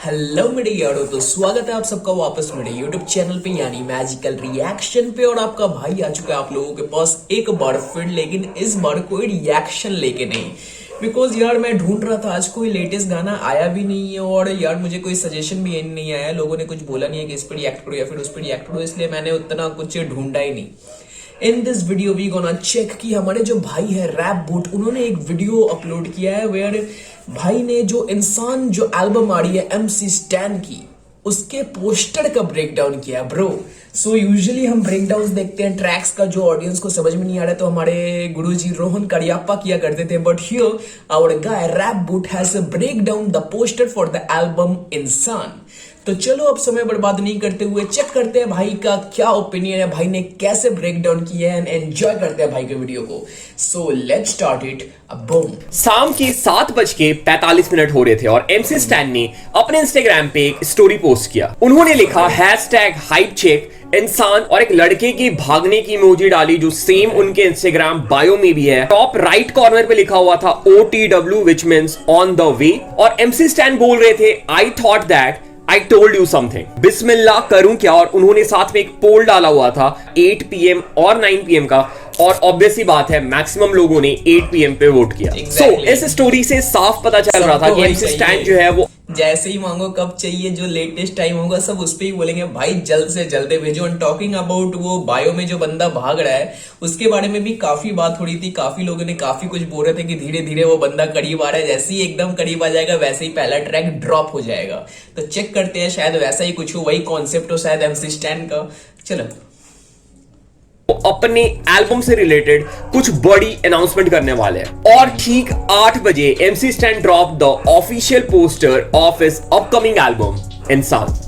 Hello मेरे यारो, तो स्वागत है आप सबका वापस मेरे यूट्यूब चैनल पे यानी मैजिकल रिएक्शन पे। और आपका भाई आ चुका है आप लोगों के पास एक बार फिर, लेकिन इस बार कोई रिएक्शन लेके नहीं। बिकॉज यार मैं ढूंढ रहा था, आज कोई लेटेस्ट गाना आया भी नहीं है और यार मुझे कोई सजेशन भी नहीं आया। लोगों ने कुछ बोला नहीं है कि इस पर रिएक्ट करो या फिर उस पर रिएक्ट करो, इसलिए मैंने उतना कुछ ढूंढा ही नहीं। In this video we gonna check कि हमारे जो भाई है रैप बूट, उन्होंने एक वीडियो अपलोड किया है वेयर भाई ने जो इंसान जो एल्बम आ रही है MC स्टैन की, उसके पोस्टर का ब्रेक डाउन किया ब्रो। सो यूजुअली हम ब्रेक डाउन देखते हैं ट्रैक्स का, जो ऑडियंस को समझ में नहीं आ रहा तो हमारे गुरुजी रोहन करियप्पा किया करते थे, but here our guy rap boot has break down the poster for the album Insaan. तो चलो अब समय बर्बाद नहीं करते हुए चेक करते हैं भाई का क्या ओपिनियन है, भाई ने कैसे ब्रेक डाउन किया है, एंड एंजॉय करते हैं भाई के वीडियो को। So let's start it. Boom. शाम के 7:45 हो रहे थे और MC स्टैन ने अपने इंस्टाग्राम पे एक स्टोरी पोस्ट किया। उन्होंने लिखा #hypecheck इंसान और एक लड़के की भागने की इमोजी डाली जो सेम उनके इंस्टाग्राम बायो में भी है। टॉप राइट कॉर्नर पे लिखा हुआ था OTW which means on the way। और MC स्टैन बोल रहे थे I thought that I told you something। बिस्मिल्लाह करूं क्या। और उन्होंने साथ में एक पोल डाला हुआ था 8 PM और 9 PM का, और ऑब्वियसली बात है मैक्सिमम लोगों ने 8 PM पे वोट किया। Exactly। इस स्टोरी से साफ पता चल रहा था कि MC स्टैन जो है वो जैसे ही मांगो कब चाहिए, जो लेटेस्ट टाइम होगा सब उस पे ही बोलेंगे भाई जल्द से जल्द भेजो। एंड टॉकिंग अबाउट वो बायो में जो बंदा भाग रहा है उसके बारे में भी काफी बात हो रही थी, काफी लोगों ने काफी कुछ बोल रहे थे कि धीरे धीरे वो बंदा करीब आ रहा है, जैसे ही एकदम करीब आ जाएगा वैसे ही पहला ट्रैक ड्रॉप हो जाएगा। तो चेक करते हैं, शायद वैसा ही कुछ हो, वही कॉन्सेप्ट हो शायद MC स्टैन का। चलो अपने एल्बम से रिलेटेड कुछ बड़ी अनाउंसमेंट करने वाले हैं। और ठीक 8 बजे MC stand drop the official poster of his upcoming album इंसान।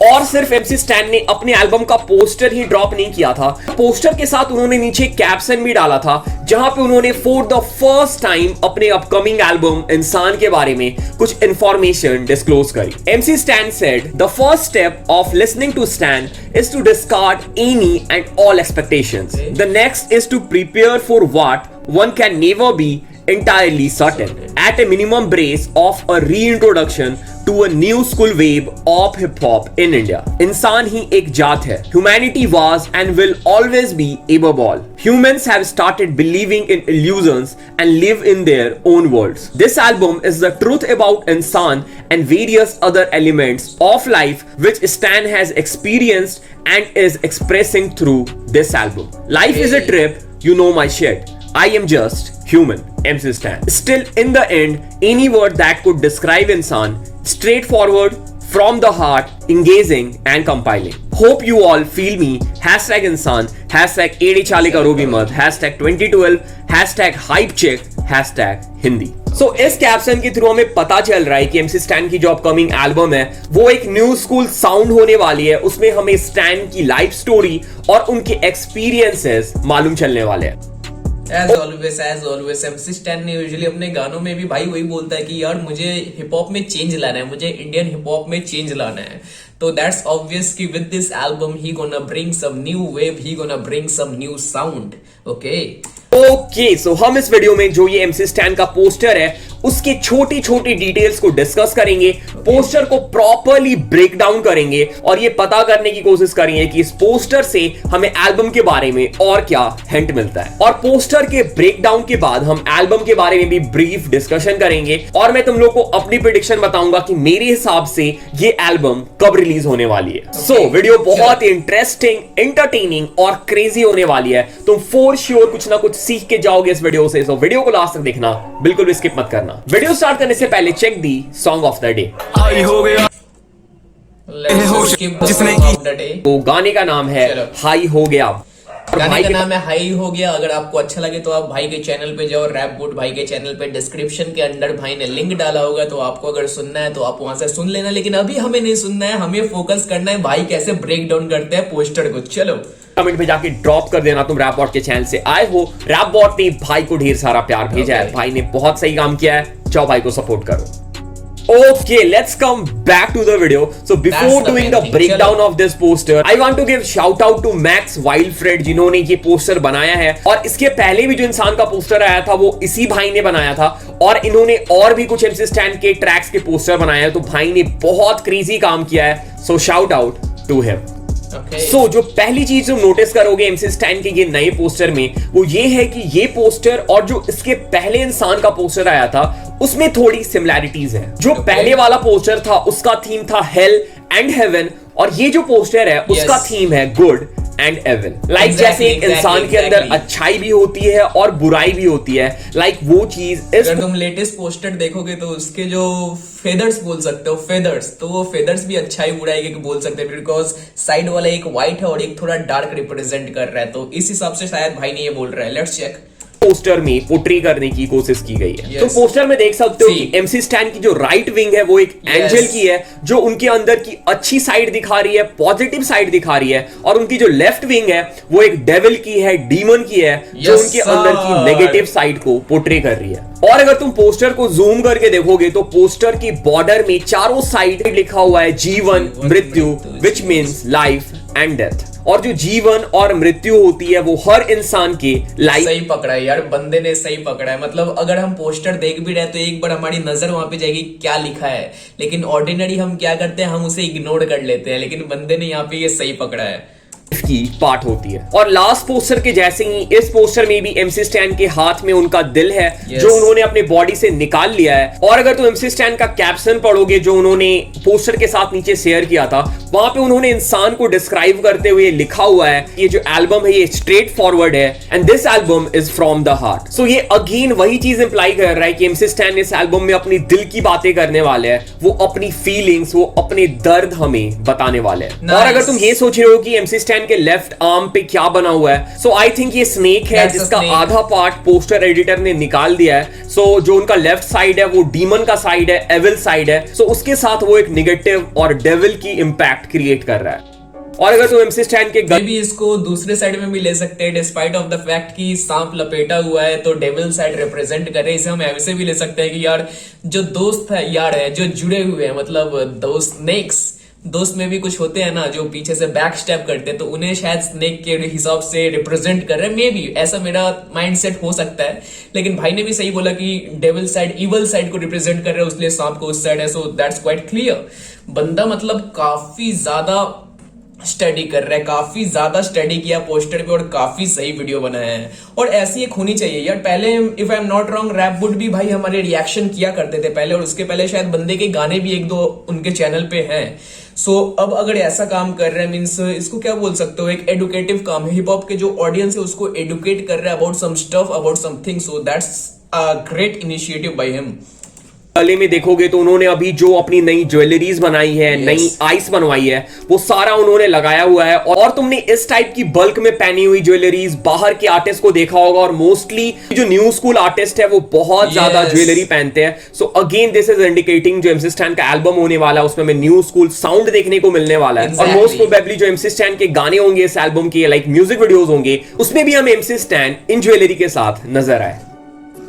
और सिर्फ MC स्टैन ने अपने एल्बम का पोस्टर ही ड्रॉप नहीं किया था, पोस्टर के साथ उन्होंने नीचे कैप्शन भी डाला था जहां पे उन्होंने फॉर द फर्स्ट टाइम अपने अपकमिंग एल्बम इंसान के बारे में कुछ इंफॉर्मेशन डिस्क्लोज करी। MC Stan said the first step of listening to Stan is to discard any and all expectations. The next is to prepare for what one can never be entirely certain. At a minimum, brace of a reintroduction to a new school wave of hip hop in India. इंसान ही एक जात है. Humanity was and will always be above all. Humans have started believing in illusions and live in their own worlds. This album is the truth about insan and various other elements of life which Stan has experienced and is expressing through this album. Life is a trip, you know my shit. I am just human. MC Stan. Still, in the end, any word that could describe insan, straightforward, from the heart, engaging and compiling. Hope you all feel me. #insan, #AD Chale Karo Bhi Mat, #2012, #hypecheck, #Hindi। So, इस caption के through हमें पता चल रहा है कि MC stand की जो अपकमिंग एल्बम है वो एक न्यू स्कूल साउंड होने वाली है। उसमें हमें स्टैन की लाइफ स्टोरी और उनके एक्सपीरियंसेस मालूम चलने वाले हैं। As always, MC स्टैन ने यूजुअली अपने गानों में भी भाई वही बोलता है कि यार मुझे हिप हॉप में चेंज लाना है, मुझे इंडियन हिप हॉप में चेंज लाना है। तो दैट्स ऑब्वियस कि with this album he gonna bring some new wave, he gonna bring some new sound. Okay, so हम इस वीडियो में जो ये MC स्टैन का पोस्टर है उसके छोटी छोटी डिटेल्स को डिस्कस करेंगे, पोस्टर को प्रॉपर्ली ब्रेक डाउन करेंगे और ये पता करने की कोशिश करेंगे कि इस पोस्टर से हमें एल्बम के बारे में और क्या हिंट मिलता है। और पोस्टर के ब्रेक डाउन के बाद हम एल्बम के बारे में भी ब्रीफ डिस्कशन करेंगे और मैं तुम लोग को अपनी प्रेडिक्शन बताऊंगा कि मेरे हिसाब से ये एल्बम कब रिलीज होने वाली है। सो वीडियो बहुत इंटरेस्टिंग, एंटरटेनिंग और क्रेजी होने वाली है। तुम फॉर श्योर कुछ ना कुछ सीख के जाओगे इस वीडियो से। सो वीडियो को लास्ट तक देखना, बिल्कुल भी स्किप मत करना। वीडियो स्टार्ट करने से पहले check the song of the day. तो गाने का नाम है हाई हो गया। गाने का नाम है हाई हो गया। अगर आपको अच्छा लगे तो आप भाई के चैनल पे जाओ, रैप बूट भाई के चैनल पे डिस्क्रिप्शन के अंदर भाई ने लिंक डाला होगा, तो आपको अगर सुनना है तो आप वहां से सुन लेना। लेकिन अभी हमें नहीं सुनना है, हमें फोकस करना है भाई कैसे ब्रेक डाउन करते हैं पोस्टर को। चलो कमेंट में जाके ड्रॉप कर देना तुम रैप बॉट के चैनल से आए हो। रैप बॉट ने भाई को ढेर सारा प्यार भेजा है, भाई ने बहुत सही काम किया है, जाओ भाई को सपोर्ट करो। Okay, let's come back to the video. So before That's the doing main the thing. breakdown चलो। of this poster, I want to give shout out to Max Wildfred जिन्होंने ये पोस्टर बनाया है। और इसके पहले भी जो इंसान का पोस्टर आया था वो इसी भाई ने बनाया था, और इन्होंने और भी कुछ MC Stan के ट्रैक्स के पोस्टर बनाए हैं। तो भाई ने बहुत क्रेजी काम किया है, so shout out to him. So, जो पहली चीज तुम नोटिस करोगे MC Stan के ये नए पोस्टर में, वो ये है कि ये पोस्टर और जो इसके पहले इंसान का पोस्टर आया था उसमें थोड़ी सिमिलैरिटीज है। जो पहले वाला पोस्टर था उसका थीम था हेल एंड हेवन, और ये जो पोस्टर है उसका थीम है गुड एंड एविल। लाइक जैसे एक इंसान के अंदर अच्छाई भी होती है और बुराई भी होती है, लाइक वो चीज अगर तुम लेटेस्ट पोस्टर देखोगे तो उसके जो फेदर्स बोल सकते हो, फेदर्स, तो वो फेदर्स भी अच्छाई बुराई के बोल सकते हैं, बिकॉज साइड वाला एक व्हाइट है और एक थोड़ा डार्क रिप्रेजेंट कर रहा है। तो इस हिसाब से शायद भाई ने ये बोल रहा है। Let's check. पोस्टर में पोर्ट्रे करने की कोशिश की गई है। Yes. तो पोस्टर में देख सकते हो कि MC Stan की जो राइट विंग है वो एक एंजल की है, जो उनके अंदर की अच्छी साइड दिखा रही है, पॉजिटिव साइड दिखा रही है, और उनकी जो लेफ्ट विंग है वो एक डेविल की है, डीमन की है, जो उनके अंदर की नेगेटिव साइड को पोर्ट्रे कर रही है। और अगर तुम पोस्टर को जूम करके देखोगे तो पोस्टर की बॉर्डर में चारों साइड लिखा हुआ है जीवन मृत्यु, which means life and death. और जो जीवन और मृत्यु होती है वो हर इंसान के लाइफ। सही पकड़ा है यार, बंदे ने सही पकड़ा है। मतलब अगर हम पोस्टर देख भी रहे तो एक बार हमारी नजर वहां पे जाएगी क्या लिखा है, लेकिन ऑर्डिनरी हम क्या करते हैं, हम उसे इग्नोर कर लेते हैं, लेकिन बंदे ने यहाँ पे ये सही पकड़ा है की पार्ट होती है। और लास्ट पोस्टर के जैसे ही इस पोस्टर में भी MC Stan के हाथ में उनका दिल है, जो उन्होंने अपने बॉडी से निकाल लिया है। और अगर तुम MC Stan का कैप्शन पढ़ोगे जो उन्होंने पोस्टर के साथ नीचे शेयर किया था, वहां पे उन्होंने इंसान को डिस्क्राइब करते हुए लिखा हुआ है ये जो एल्बम है ये स्ट्रेट फॉरवर्ड है and this album is from the heart. So ये अगेन वही चीज इंप्लाई कर रहा है कि MC Stan इस एल्बम में अपनी दिल की बातें करने वाले हैं, वो अपनी फीलिंग्स, वो अपने दर्द हमें बताने वाले हैं। और अगर तुम ये सोच रहे हो कि MC Stan के लेफ्ट आर्म पे क्या बना हुआ है, सो आई थिंक ये स्नेक है जिसका आधा पार्ट पोस्टर एडिटर ने निकाल दिया है। सो जो उनका लेफ्ट साइड है वो डीमन का साइड है, एविल साइड है, सो उसके साथ वो एक नेगेटिव और डेविल की इंपैक्ट क्रिएट कर रहा है। और अगर तुम MC Stan के भी इसको दूसरे साइड में भी ले सकते हैं, डिस्पाइट ऑफ द फैक्ट कि सांप लपेटा हुआ है तो डेविल साइड रिप्रेजेंट कर रहे हैं, इसे हम ऐसे भी ले सकते हैं कि यार जो दोस्त है यार है, जो जुड़े हुए हैं, मतलब दोस्त स्नेक्स, दोस्त में भी कुछ होते हैं ना जो पीछे से बैक स्टेप करते हैं, तो उन्हें शायद स्नेक के हिसाब से रिप्रेजेंट कर रहे हैं। मे बी ऐसा मेरा माइंडसेट हो सकता है, लेकिन भाई ने भी सही बोला कि डेविल साइड, इवल साइड को रिप्रेजेंट कर रहे हैं, उसलिए सांप को उस साइड है। So that's quite clear. बंदा मतलब काफी ज्यादा स्टडी कर रहा है, काफी ज्यादा स्टडी किया पोस्टर पे और काफी सही वीडियो बनाया है। और ऐसी एक होनी चाहिए यार। पहले if I am not wrong rap wood भी भाई हमारे रिएक्शन किया करते थे पहले, और उसके पहले शायद बंदे के गाने भी एक दो उनके चैनल पे हैं। सो अब अगर ऐसा काम कर रहे हैं, मीन्स इसको क्या बोल सकते हो, एक एडुकेटिव काम है। हिप हॉप के जो ऑडियंस है उसको एडुकेट कर रहा है about some stuff, about something. So that's a great initiative by him. गले में देखोगे तो उन्होंने अभी जो अपनी नई ज्वेलरीज बनाई है, नई आइस बनवाई है, वो सारा उन्होंने लगाया हुआ है। और तुमने इस टाइप की बल्क में पहनी हुई ज्वेलरीज बाहर के आर्टिस्ट को देखा होगा, और मोस्टली जो न्यू स्कूल आर्टिस्ट है वो बहुत ज्यादा ज्वेलरी पहनते हैं। So again this is indicating जो MC Stan का एल्बम होने वाला है उसमें हमें न्यू स्कूल साउंड देखने को मिलने वाला है। और मोस्ट प्रोबेबली जो MC Stan के गाने होंगे इस एल्बम के, लाइक म्यूजिक वीडियोस होंगे, उसमें भी हम MC Stan इन ज्वेलरी के साथ नजर आए।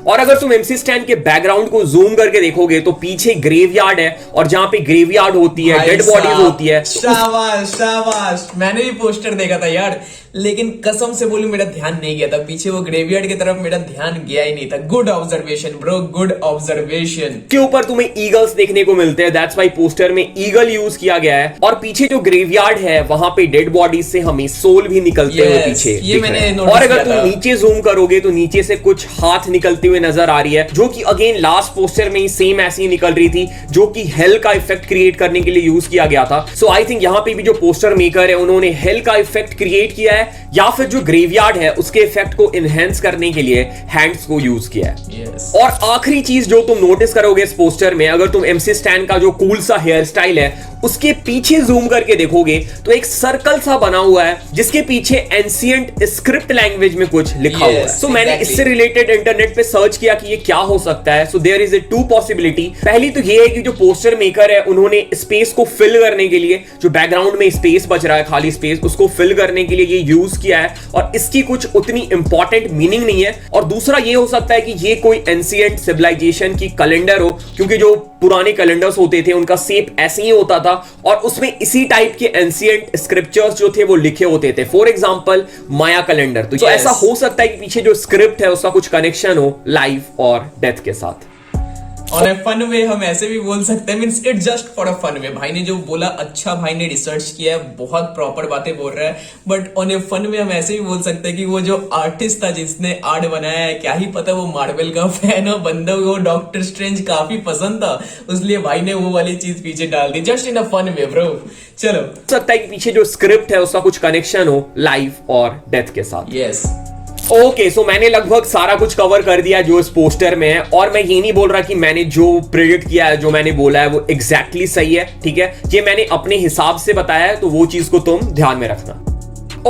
और अगर तुम MC Stan के बैकग्राउंड को जूम करके देखोगे तो पीछे ग्रेवयार्ड है, और जहां पे ग्रेवयार्ड होती है, डेड बॉडीज होती है। शाबाश शाबाश, मैंने भी पोस्टर देखा था यार, लेकिन कसम से बोलूं मेरा ध्यान नहीं गया था पीछे वो ग्रेवयार्ड की तरफ, मेरा ध्यान गया ही नहीं था। Good observation bro, good observation. के ऊपर तुम्हें ईगल्स देखने को मिलते हैं, दैट्स व्हाई पोस्टर में ईगल यूज किया गया है। और पीछे जो ग्रेवयार्ड है वहां पे डेड बॉडीज से हमें सोल भी निकलते हुए पीछे ये मैंने नोटिस और अगर किया तुम नीचे जूम करोगे तो नीचे से कुछ हाथ निकलते हुए नजर आ रही है, जो कि अगेन लास्ट पोस्टर में ही सेम ऐसी ही निकल रही थी, जो कि हेल का इफेक्ट क्रिएट करने के लिए यूज किया गया था। सो आई थिंक यहां पे भी जो पोस्टर मेकर है उन्होंने हेल का इफेक्ट क्रिएट किया है, या फिर जो ग्रेवयार्ड है उसके इफेक्ट को इनहेंस करने के लिए हैंड्स को यूज किया है। और आखिरी चीज जो तुम नोटिस करोगे इस पोस्टर में, अगर तुम MC Stan का जो कूल सा हेयर स्टाइल है उसके पीछे जूम करके देखोगे तो एक सर्कल सा बना हुआ है जिसके पीछे एंशिएंट स्क्रिप्ट लैंग्वेज में कुछ लिखा हुआ है। सो मैंने इससे रिलेटेड इंटरनेट पे सर्च किया कि ये क्या हो सकता है। So there is a two possibility. पहली तो ये है कि जो पोस्टर मेकर है उन्होंने स्पेस को फिल करने के लिए, जो बैकग्राउंड में स्पेस बच रहा है, खाली स्पेस, उसको फिल करने के लिए ये यूज किया है और इसकी कुछ उतनी इंपॉर्टेंट मीनिंग नहीं है। और दूसरा ये हो सकता है कि ये कोई एंशिएंट सिविलाइजेशन की कैलेंडर हो, क्योंकि जो पुराने कैलेंडर्स होते थे उनका शेप ऐसे ही होता था और उसमें इसी टाइप के एंशिएंट स्क्रिप्चर्स जो थे वो लिखे होते थे। For example Maya calendar. तो ऐसा हो सकता है कि पीछे जो स्क्रिप्ट है उसका कुछ कनेक्शन हो लाइफ और डेथ के साथ। ऑन ए फन वे हम ऐसे भी बोल सकते हैं, means it just for a fun way. भाई ने जो बोला, अच्छा भाई ने रिसर्च किया है, बहुत प्रॉपर बातें बोल रहा है। But on a fun way हम ऐसे भी बोल सकते हैं कि वो जो आर्टिस्ट था जिसने आर्ट बनाया है, क्या ही पता वो मार्वल का फैन हो, बंदा वो डॉक्टर स्ट्रेंज काफी पसंद था, इसलिए भाई ने वो वाली चीज पीछे डाल दी, just in a fun way bro. चलो, हो सकता है कि पीछे जो स्क्रिप्ट है उसका कुछ कनेक्शन हो लाइफ और डेथ के साथ। यस ओके, सो मैंने लगभग सारा कुछ कवर कर दिया जो इस पोस्टर में है और मैं ये नहीं बोल रहा कि मैंने जो प्रेडिक्ट किया है, जो मैंने बोला है वो एग्जैक्टली सही है, ठीक है। ये मैंने अपने हिसाब से बताया है, तो वो चीज को तुम ध्यान में रखना।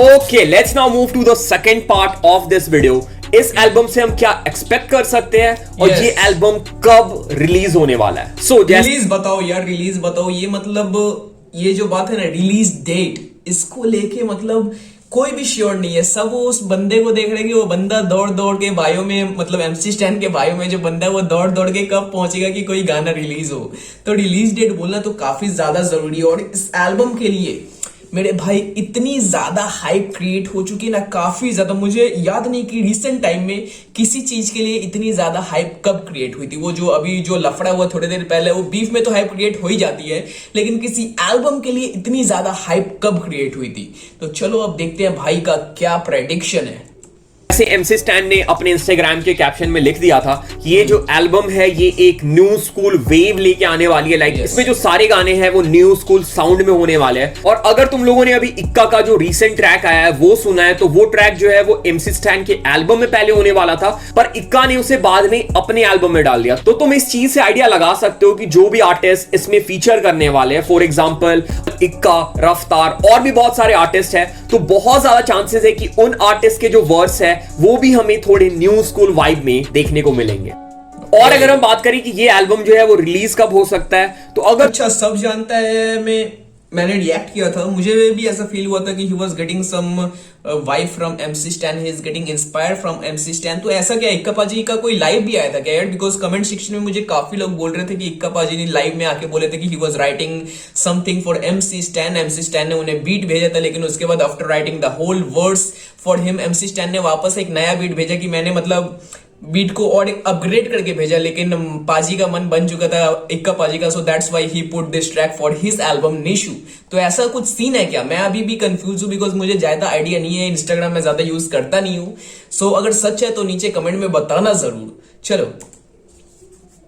Okay, let's now move to the second part of this video. इस एल्बम से हम क्या एक्सपेक्ट कर सकते हैं और ये एल्बम कब रिलीज होने वाला है। सो रिलीज बताओ यार, रिलीज बताओ। ये मतलब ये जो बात है ना, रिलीज डेट, इसको लेके मतलब कोई भी श्योर नहीं है। सब उस बंदे को देख रहे हैं कि वो बंदा दौड़ दौड़ के बायो में, मतलब MC स्टैन के बायो में जो बंदा है वो दौड़ दौड़ के कब पहुंचेगा कि कोई गाना रिलीज हो। तो रिलीज डेट बोलना तो काफी ज्यादा जरूरी है। और इस एल्बम के लिए मेरे भाई इतनी ज्यादा हाइप क्रिएट हो चुकी है ना, काफी ज्यादा। मुझे याद नहीं कि रिसेंट टाइम में किसी चीज के लिए इतनी ज्यादा हाइप कब क्रिएट हुई थी। वो जो अभी जो लफड़ा हुआ थोड़ी देर पहले, वो बीफ में तो हाइप क्रिएट हो ही जाती है, लेकिन किसी एल्बम के लिए इतनी ज्यादा हाइप कब क्रिएट हुई थी। तो चलो अब देखते हैं भाई का क्या प्रेडिक्शन है। जैसे MC स्टैन ने अपने इंस्टाग्राम के कैप्शन में लिख दिया था, ये जो एल्बम है ये एक न्यू स्कूल वेव लेके आने वाली है। लाइक इसमें जो सारे गाने हैं वो न्यू स्कूल साउंड में होने वाले हैं। और अगर तुम लोगों ने अभी इक्का का जो रीसेंट ट्रैक आया है वो सुना है, तो वो ट्रैक जो है वो MC स्टैन के एल्बम में पहले होने वाला था, पर इक्का ने उसे बाद में अपने एल्बम में डाल दिया। तो तुम इस चीज से आइडिया लगा सकते हो कि जो भी आर्टिस्ट इसमें फीचर करने वाले हैं, फॉर एग्जाम्पल इक्का, रफ्तार और भी बहुत सारे आर्टिस्ट हैं, तो बहुत ज्यादा चांसेस है कि उन आर्टिस्ट के जो वर्स है वो भी हमें थोड़े न्यू स्कूल वाइब में देखने को मिलेंगे। और अगर हम बात करें कि ये एल्बम जो है वो रिलीज कब हो सकता है, तो अगर अच्छा सब जानता है, मैंने रिएक्ट किया था, मुझे भी ऐसा फील हुआ था कि he was getting some vibe from MC Stan, he is getting inspired from MC Stan. तो ऐसा क्या इक्का पाजी का कोई लाइव भी आया था क्या यार? बिकॉज कमेंट सेक्शन में मुझे काफी लोग बोल रहे थे कि इक्का पाजी ने लाइव में आके बोले थे कि he was writing something for MC Stan. MC Stan ने उन्हें बीट भेजा था, लेकिन उसके बाद after writing the whole words for him, MC Stan ने वापस एक नया बीट भेजा कि मैंने मतलब बीट को और अपग्रेड करके भेजा, लेकिन पाजी का मन बन चुका था इक्का पाजी का। So that's why he put this track for his album Nishu. तो ऐसा कुछ सीन है क्या? मैं अभी भी कंफ्यूज हूं, बिकॉज मुझे ज्यादा आइडिया नहीं है, इंस्टाग्राम में ज्यादा यूज करता नहीं हूं। सो अगर सच है तो नीचे कमेंट में बताना जरूर। चलो,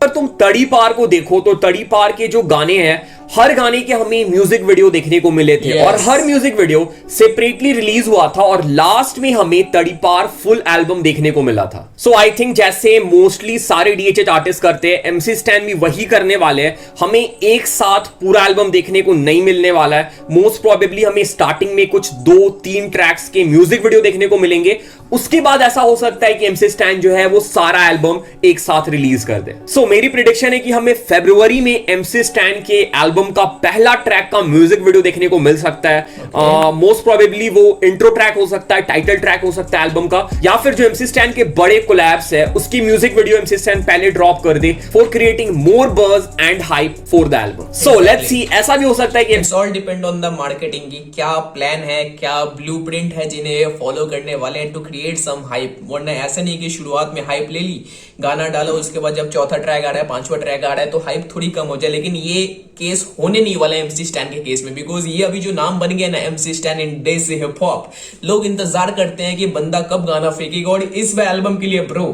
अगर तुम तड़ी पार को देखो तो तड़ी पार के जो गाने हैं, हर गाने के हमें म्यूजिक वीडियो देखने को मिले थे। और हर म्यूजिक वीडियो सेपरेटली रिलीज हुआ था और लास्ट में हमें तड़ी पार फुल एल्बम देखने को मिला था। सो आई थिंक जैसे मोस्टली सारे DHH आर्टिस्ट करते हैं, MC स्टैन भी वही करने वाले हैं। हमें एक साथ पूरा एल्बम देखने को नहीं मिलने वाला है। मोस्ट प्रोबेबली हमें स्टार्टिंग में कुछ 2-3 ट्रैक्स के म्यूजिक वीडियो देखने को मिलेंगे, उसके बाद ऐसा हो सकता है कि MC स्टैन जो है वो सारा एल्बम एक साथ रिलीज कर दे। सो मेरी प्रेडिक्शन है कि हमें फरवरी में MC स्टैन के एल्बम का पहला ट्रैक का म्यूजिक वीडियो देखने को मिल सकता है। मोस्ट प्रोबेबली वो इंट्रो ट्रैक हो सकता है, टाइटल ट्रैक हो सकता है एल्बम का, या फिर जो MC स्टैन के बड़े कोलैब्स है उसकी म्यूजिक वीडियो MC स्टैन पहले ड्रॉप कर दे for creating more buzz and hype for the album. So let's see, ऐसा भी हो सकता है कि it's all depend on the marketing की क्या प्लान है, क्या ब्लूप्रिंट है जिन्हें फॉलो करने वाले हैं टू क्रिएट सम हाइप। वरना ऐसा नहीं कि शुरुआत में हाइप ले ली, गाना डालो, उसके बाद जब चौथा ट्रैक आ रहा है, पांचवा ट्रैक आ रहा है, तो हाइप थोड़ी कम हो जाए। लेकिन ये केस होने नहीं वाला है MC स्टैन के केस में, बिकॉज ये अभी जो नाम बन गया ना MC स्टैन इन डेज हिप हॉप, लोग इंतजार करते हैं कि बंदा कब गाना फेंकेगा। और इस एल्बम के लिए bro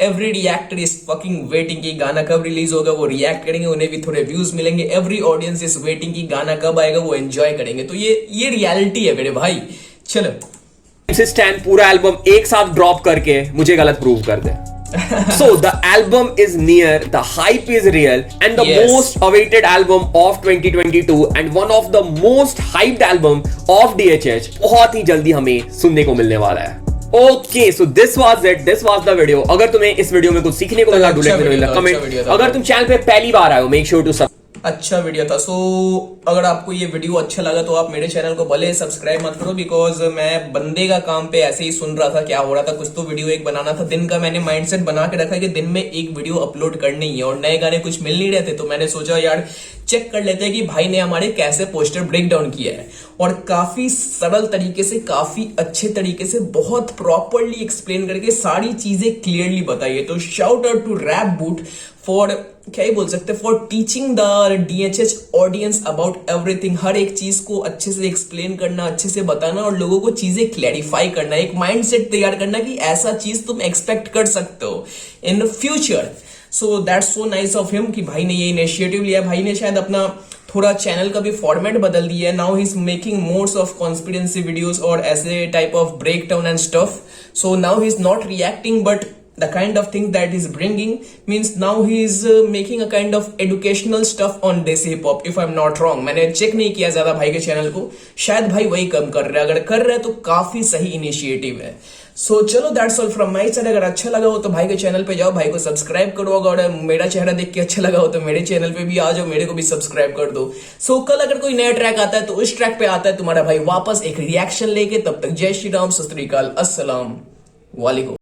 every reactor is fucking waiting कि गाना कब रिलीज होगा, वो रिएक्ट करेंगे, उन्हें भी थोड़े व्यूज मिलेंगे। एवरी ऑडियंस इज वेटिंग कि गाना कब आएगा, वो एंजॉय करेंगे। तो ये रियलिटी है मेरे भाई। चलो, MC स्टैन पूरा एल्बम एक साथ ड्रॉप करके मुझे गलत प्रूव कर दे। So the album is near, the hype is real, and the Yes. most awaited album of 2022 and one of the most hyped album of DHH बहुत ही जल्दी हमें सुनने को मिलने वाला है. Okay, so this was it, this was the video. अगर तुम्हें इस वीडियो में कुछ सीखने को मिला, do let me know in the comment. अगर तुम चैनल पे पहली बार आए हो, मेक श्योर टू अच्छा वीडियो था. सो अगर आपको ये वीडियो अच्छा लगा तो आप मेरे चैनल को भले सब्सक्राइब मत करो, बिकॉज मैं बंदे का काम पे ऐसे ही सुन रहा था क्या हो रहा था. कुछ तो वीडियो एक बनाना था. दिन का मैंने माइंडसेट बना के रखा है कि दिन में एक वीडियो अपलोड करनी है, और नए गाने कुछ मिल नहीं रहे थे, तो मैंने सोचा यार चेक कर लेते हैं कि भाई ने हमारे कैसे पोस्टर ब्रेक डाउन किया है. और काफी सरल तरीके से, काफी अच्छे तरीके से, बहुत प्रॉपरली एक्सप्लेन करके सारी चीजें क्लियरली बताई है. तो shout out to rap boot for, क्या ही बोल सकते हैं, for teaching the DHH audience about everything. हर एक चीज को अच्छे से एक्सप्लेन करना, अच्छे से बताना, और लोगों को चीजें क्लैरिफाई करना, एक माइंडसेट तैयार करना कि ऐसा चीज तुम एक्सपेक्ट कर सकते हो in future. So that's so nice of him कि भाई ने ये इनिशिएटिव लिया. भाई ने शायद अपना थोड़ा चैनल का भी फॉर्मेट बदल दिया है. Now he is making mods of conspiracy videos और ऐसे type of break down and stuff. So now he is not reacting, but the kind of thing that he's bringing means now he is making a kind of educational stuff on desi hip hop, if I'm not wrong. मैंने check नहीं किया ज्यादा भाई के channel को, शायद भाई वही कम कर रहे हैं. अगर कर रहे हैं तो काफी सही इनिशिएटिव है. सो चलो, that's all from my side. अगर अच्छा लगा हो तो भाई के चैनल पे जाओ, भाई को सब्सक्राइब करो. अगर मेरा चेहरा देख के अच्छा लगा हो तो मेरे चैनल पे भी आ जाओ, मेरे को भी सब्सक्राइब कर दो. सो कल अगर कोई नया ट्रैक आता है तो उस ट्रैक पे आता है तुम्हारा भाई वापस एक रिएक्शन लेके. तब तक जय श्री राम, सत श्री अकाल, अस्सलाम वालेकुम.